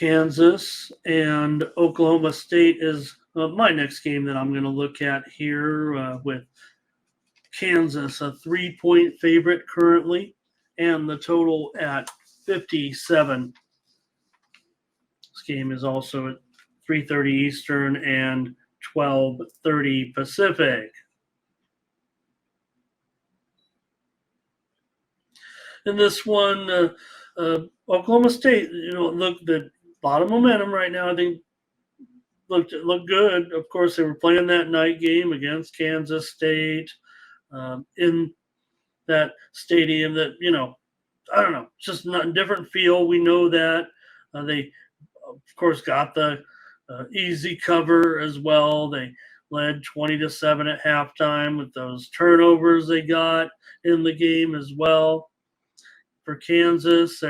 Kansas and Oklahoma State is my next game that I'm going to look at here with Kansas, a 3-point favorite currently, and the total at 57. This game is also at 3:30 Eastern and 12:30 Pacific. In this one, Oklahoma State, look, the lot of momentum right now. I think looked good. Of course, they were playing that night game against Kansas State in that stadium. That I don't know, it's just not a different feel. We know that they, of course, got the easy cover as well. They led 20-7 at halftime with those turnovers they got in the game as well. For Kansas,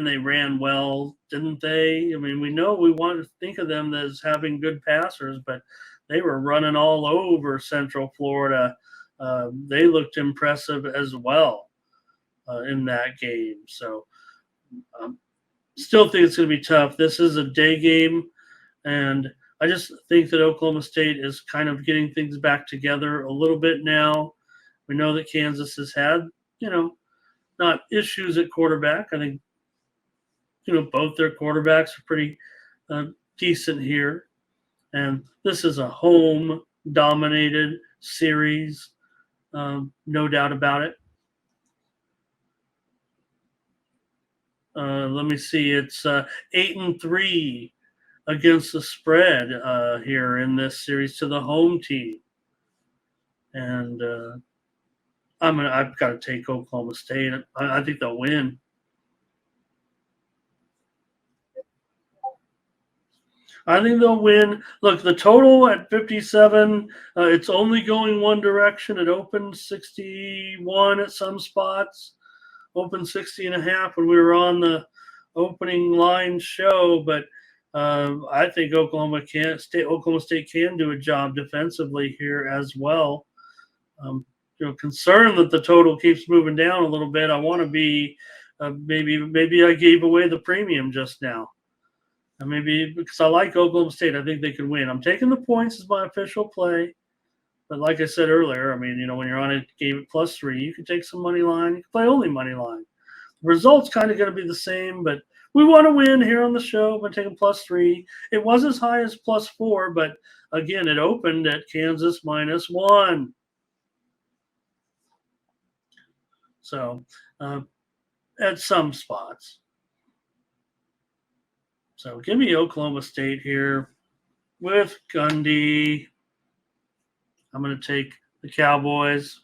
they ran well, didn't they? I mean, we know we want to think of them as having good passers, but they were running all over Central Florida. They looked impressive as well in that game. So, still think it's going to be tough. This is a day game, and I just think that Oklahoma State is kind of getting things back together a little bit now. We know that Kansas has had, not issues at quarterback. I think, both their quarterbacks are pretty decent here. And this is a home-dominated series, no doubt about it. Let me see. It's 8-3 against the spread here in this series to the home team. And I've got to take Oklahoma State. I think they'll win. I think they'll win. Look, the total at 57, it's only going one direction. It opened 61 at some spots, opened 60.5 when we were on the opening line show. But I think Oklahoma State can do a job defensively here as well. Concerned that the total keeps moving down a little bit. I want to be maybe I gave away the premium just now. And maybe because I like Oklahoma State, I think they can win. I'm taking the points as my official play. But like I said earlier, I mean, when you're on a game at +3, you can take some money line. You can play only money line. The result's kind of going to be the same, but we want to win here on the show by taking +3. It was as high as +4, but again, it opened at Kansas -1. So at some spots. So give me Oklahoma State here with Gundy. I'm going to take the Cowboys.